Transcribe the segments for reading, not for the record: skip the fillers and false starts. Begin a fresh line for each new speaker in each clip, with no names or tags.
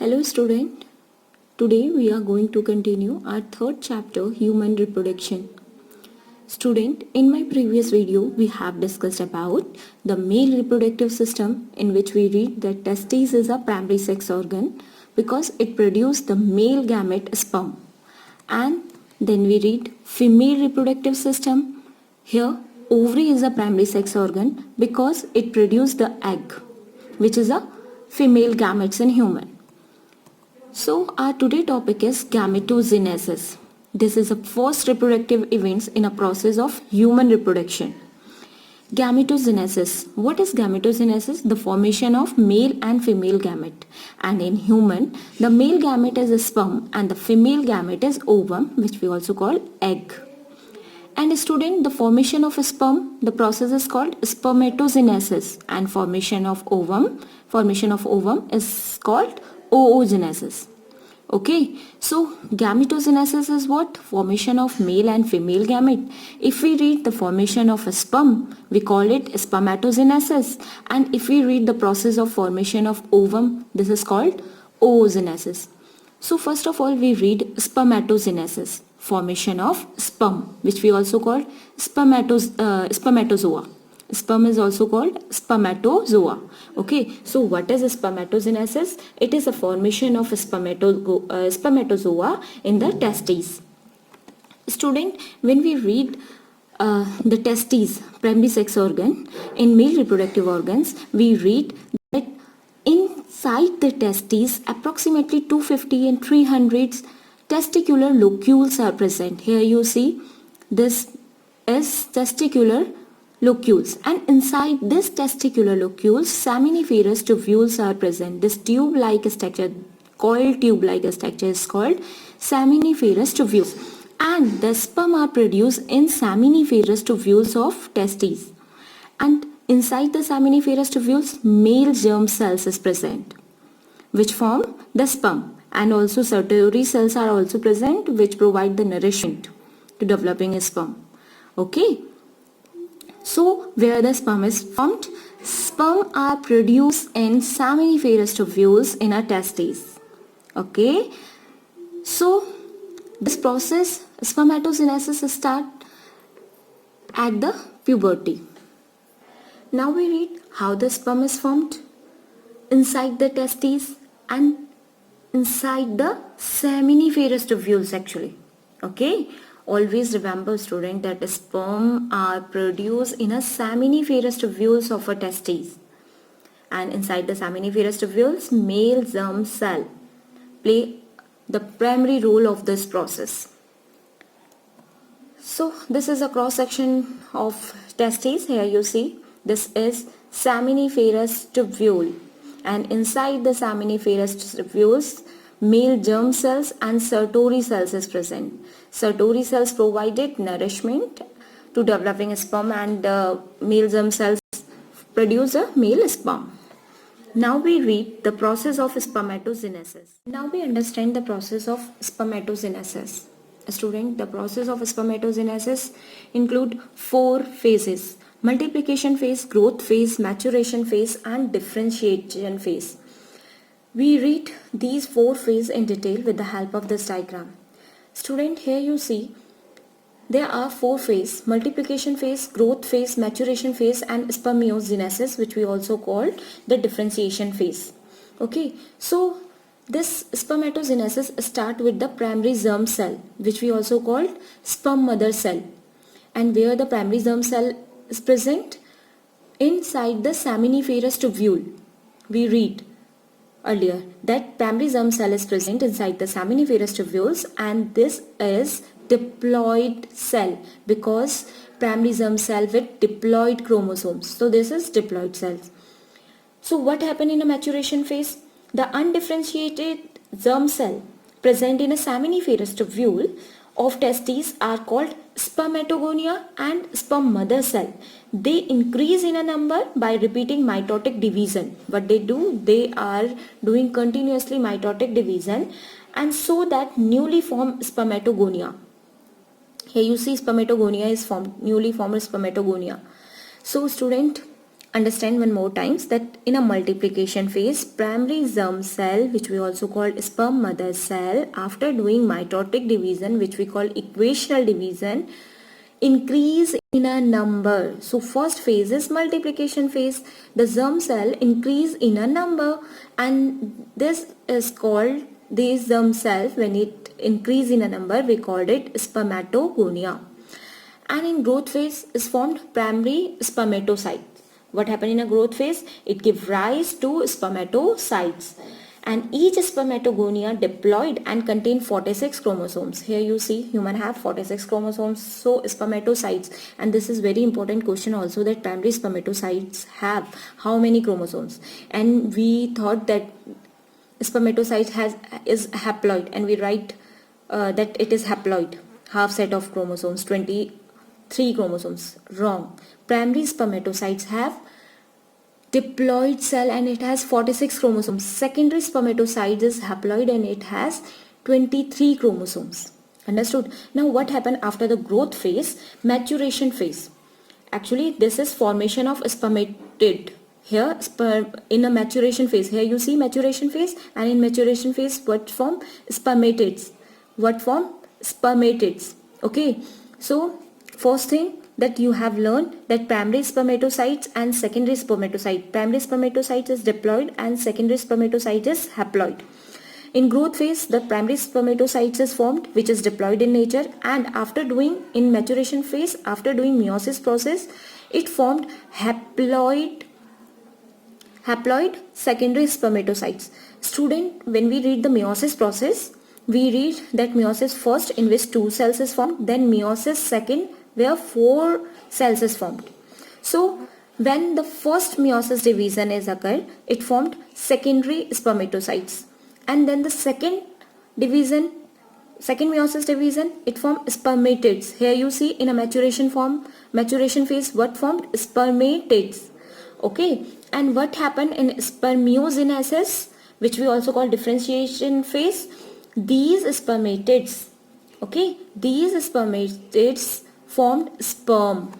Hello student, today we are going to continue our third chapter, human reproduction. Student, in my previous video we have discussed about the male reproductive system, in which we read that testes is a primary sex organ because it produces the male gamete sperm. And then we read female reproductive system. Here ovary is a primary sex organ because it produces the egg, which is a female gametes in human. So our today topic is gametogenesis. This is the first reproductive events in a process of human reproduction. Gametogenesis. What is gametogenesis? The formation of male and female gamete. And in human, the male gamete is a sperm and the female gamete is ovum, which we also call egg. And student, the formation of a sperm, the process is called spermatogenesis, and formation of ovum is called oogenesis. Okay, so gametogenesis is what? Formation of male and female gamete. If we read the formation of a sperm, we call it spermatogenesis, and if we read the process of formation of ovum, this is called oogenesis. So first of all, we read spermatogenesis, formation of sperm, which we also call spermatozoa. Sperm is also called spermatozoa. Okay, so what is spermatogenesis? It is a formation of spermatozoa in the testes. Student, when we read the testes, primary sex organ, in male reproductive organs, we read that inside the testes approximately 250 and 300 testicular locules are present. Here you see this is testicular locules, and inside this testicular locules seminiferous tubules are present. This tube-like structure, coiled tube-like structure, is called seminiferous tubules, and the sperm are produced in seminiferous tubules of testes, and inside the seminiferous tubules male germ cells is present which form the sperm, and also Sertoli cells are also present which provide the nourishment to developing a sperm. Okay, so where the sperm is formed? Sperm are produced in seminiferous tubules in our testes. Okay, so this process, spermatogenesis, start at the puberty. Now we read how the sperm is formed inside the testes and inside the seminiferous tubules actually. Okay, always remember student that sperm are produced in a seminiferous tubules of a testes, and inside the seminiferous tubules male germ cell play the primary role of this process. So this is a cross section of testes. Here you see this is seminiferous tubule, and inside the seminiferous tubules male germ cells and Sertoli cells is present. Sertoli cells provided nourishment to developing a sperm, and male germ cells produce a male sperm. Now we read the process of spermatogenesis. Now we understand the process of spermatogenesis. Student, the process of spermatogenesis include 4 phases: multiplication phase, growth phase, maturation phase, and differentiation phase. We read these 4 phases in detail with the help of this diagram. Student, here you see there are 4 phases: multiplication phase, growth phase, maturation phase, and spermiogenesis, which we also call the differentiation phase. Okay, so this spermatogenesis start with the primary germ cell, which we also call sperm mother cell, and where the primary germ cell is present inside the seminiferous tubule. We read earlier that primary germ cell is present inside the seminiferous tubules, and this is diploid cell because primary germ cell with diploid chromosomes. So this is diploid cells. So what happened in a maturation phase? The undifferentiated germ cell present in a seminiferous tubule of testes are called spermatogonia and sperm mother cell. They increase in a number by repeating mitotic division. What they do? They are doing continuously mitotic division, and so that newly formed spermatogonia. Here you see spermatogonia is formed, newly formed spermatogonia. So student, understand one more times that in a multiplication phase, primary germ cell, which we also call sperm mother cell, after doing mitotic division, which we call equational division, increase in a number. So first phase is multiplication phase. The germ cell increase in a number, and this is called, this germ cell, when it increase in a number, we called it spermatogonia. And in growth phase is formed primary spermatocyte. What happened in a growth phase? It gives rise to spermatocytes, and each spermatogonia diploid and contain 46 chromosomes. Here you see human have 46 chromosomes, so spermatocytes, and this is very important question also, that primary spermatocytes have how many chromosomes, and we thought that spermatocyte is haploid, and we write that it is haploid, half set of chromosomes, 23 chromosomes. Wrong. Primary spermatocytes have diploid cell and it has 46 chromosomes. Secondary spermatocyte is haploid and it has 23 chromosomes. Understood? Now what happened after the growth phase? Maturation phase. Actually this is formation of spermatid. Here in a maturation phase, here you see maturation phase, and in maturation phase what form? Spermatids. What form? Spermatids. Okay, so first thing that you have learned, that primary spermatocytes and secondary spermatocyte. Primary spermatocyte is diploid and secondary spermatocyte is haploid. In growth phase, the primary spermatocytes is formed, which is diploid in nature, and after doing, in maturation phase, after doing meiosis process, it formed haploid secondary spermatocytes. Student, when we read the meiosis process, we read that meiosis first, in which 2 cells is formed, then meiosis second, where 4 cells is formed. So when the first meiosis division is occurred, it formed secondary spermatocytes, and then the second meiosis division, it formed spermatids. Here you see in a maturation phase, what formed? Spermatids. Okay, and what happened in spermiogenesis, which we also call differentiation phase? These spermatids, okay, these spermatids formed sperm.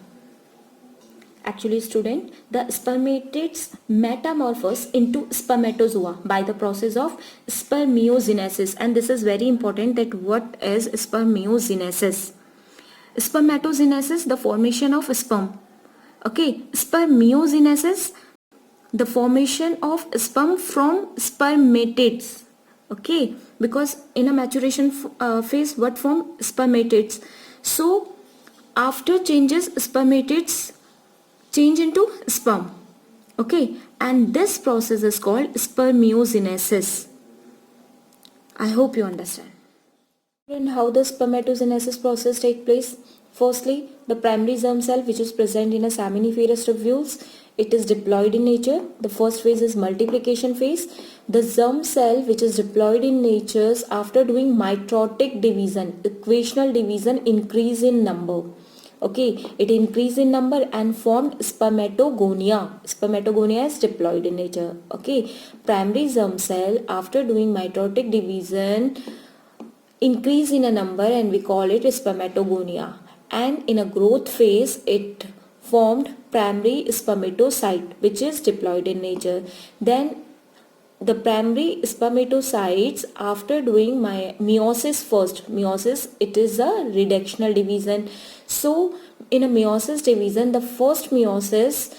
Actually student, the spermatids metamorphose into spermatozoa by the process of spermiogenesis, and this is very important, that what is spermiogenesis? Spermatogenesis, the formation of sperm. Okay, spermiogenesis, the formation of sperm from spermatids. Okay, because in a maturation phase, what form? Spermatids. So after changes, spermatids change into sperm. Okay, and this process is called spermiogenesis. I hope you understand. And how the spermatogenesis process take place? Firstly, the primary germ cell, which is present in a seminiferous tubules, it is diploid in nature. The first phase is multiplication phase. The germ cell, which is diploid in nature, after doing mitotic division, equational division, increase in number. Okay, it increased in number and formed spermatogonia. Spermatogonia is diploid in nature. Okay, primary germ cell, after doing mitotic division, increase in a number and we call it spermatogonia. And in a growth phase, it formed primary spermatocyte, which is diploid in nature. Then the primary spermatocytes, after doing meiosis first, meiosis, it is a reductional division. So in a meiosis division, the first meiosis,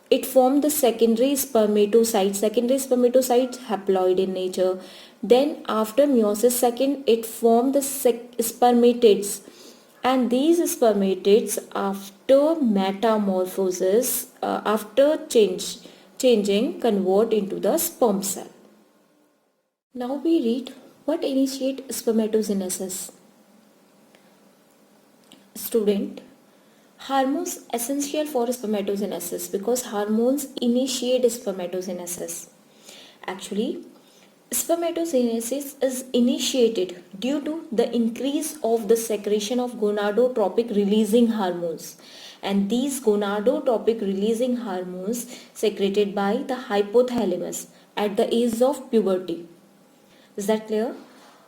it formed the secondary spermatocyte haploid in nature. Then after meiosis second, it formed the spermatids, and these spermatids, after metamorphosis, after changing, convert into the sperm cell. Now we read what initiate spermatogenesis. Student, hormones essential for spermatogenesis, because hormones initiate spermatogenesis. Actually, spermatogenesis is initiated due to the increase of the secretion of gonadotropic releasing hormones, and these gonadotropic releasing hormones secreted by the hypothalamus at the age of puberty. Is that clear?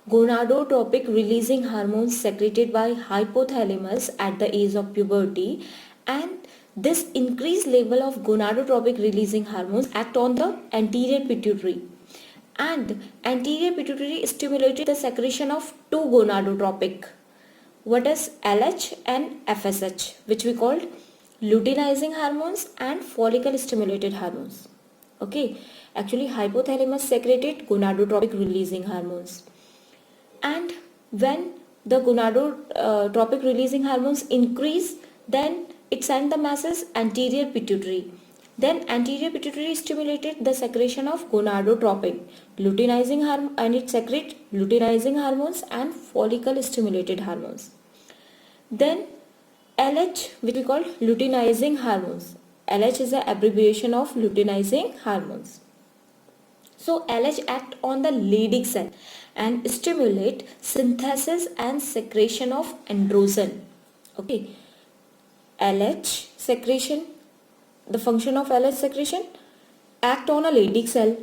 Gonadotropic releasing hormones secreted by hypothalamus at the age of puberty, and This increased level of gonadotropic releasing hormones act on the anterior pituitary, and anterior pituitary stimulated the secretion of two gonadotropic, what is LH and FSH, which we called luteinizing hormones and follicle stimulated hormones. Okay, actually hypothalamus secreted gonadotropic releasing hormones, and when the gonadotropic releasing hormones increase, then it sent the masses anterior pituitary. Then anterior pituitary stimulated the secretion of gonadotropin, luteinizing hormone, and it secretes luteinizing hormones and follicle stimulated hormones. Then LH, which we call luteinizing hormones. LH is the abbreviation of luteinizing hormones. So LH act on the Leydig cell and stimulate synthesis and secretion of androgen. Okay, LH secretion, the function of LH secretion, act on a Leydig cell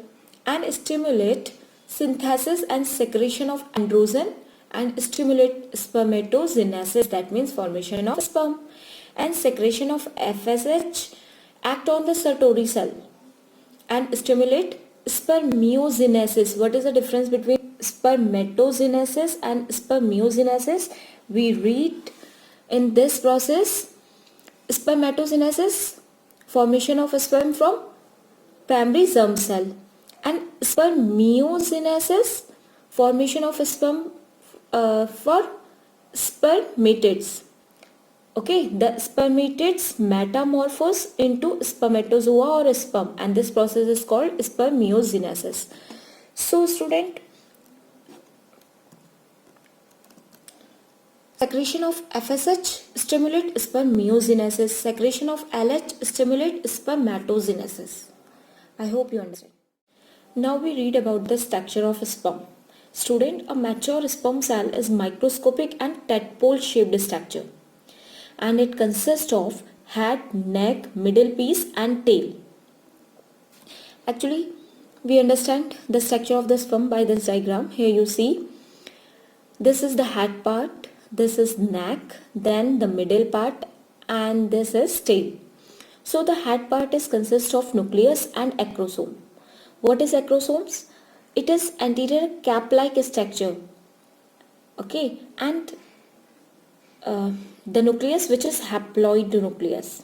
and stimulate synthesis and secretion of androgen and stimulate spermatogenesis, that means formation of sperm, and secretion of FSH act on the Sertoli cell and stimulate spermiogenesis. What is the difference between spermatogenesis and spermiogenesis? We read in this process, spermatogenesis, formation of a sperm from primary germ cell, and spermiogenesis, formation of a sperm for spermatids. Okay, the spermatids metamorphose into spermatozoa or sperm, and this process is called spermiogenesis. So student, secretion of FSH stimulate spermiogenesis, secretion of LH stimulate spermatogenesis. I hope you understand. Now we read about the structure of a sperm. Student, a mature sperm cell is microscopic and tadpole shaped structure, and it consists of head, neck, middle piece and tail. Actually, we understand the structure of the sperm by this diagram. Here you see, this is the head part, this is neck, then the middle part, and this is tail. So the head part is consists of nucleus and acrosome. What is acrosomes? It is anterior cap-like structure. Okay, and the nucleus, which is haploid nucleus.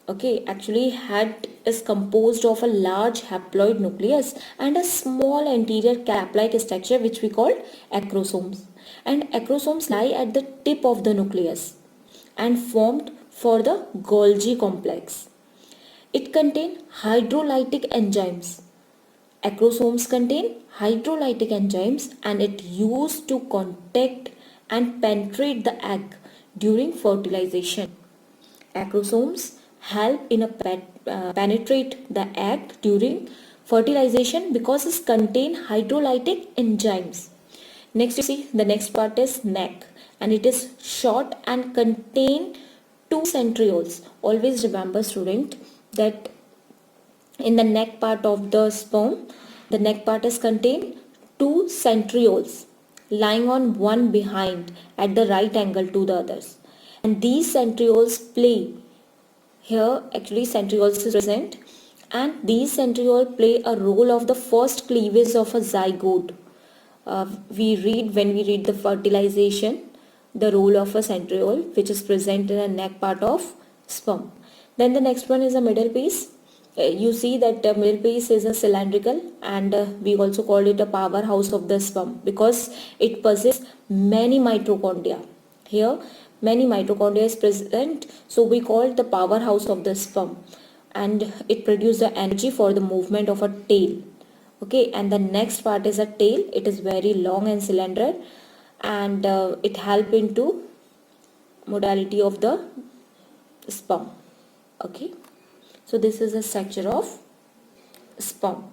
Okay, actually head is composed of a large haploid nucleus and a small anterior cap-like structure which we call acrosomes. And acrosomes lie at the tip of the nucleus and formed for the Golgi complex. It contains hydrolytic enzymes. Acrosomes contain hydrolytic enzymes and it used to contact and penetrate the egg during fertilization. Acrosomes help in penetrate the egg during fertilization because it contain hydrolytic enzymes. Next you see, the next part is neck, and it is short and contain two centrioles. Always remember student that in the neck part of the sperm, the neck part is contain two centrioles lying on one behind at the right angle to the others, and these centrioles play, here actually centrioles is present, and these centrioles play a role of the first cleavage of a zygote. When we read the fertilization, the role of a centriole which is present in the neck part of sperm. Then the next one is a middle piece. You see that the middle piece is a cylindrical, and we also call it a powerhouse of the sperm because it possesses many mitochondria. Here many mitochondria is present, so we call it the powerhouse of the sperm, and it produces the energy for the movement of a tail. Okay, and the next part is a tail. It is very long and cylinder, and it help into modality of the sperm. Okay, so this is the structure of sperm.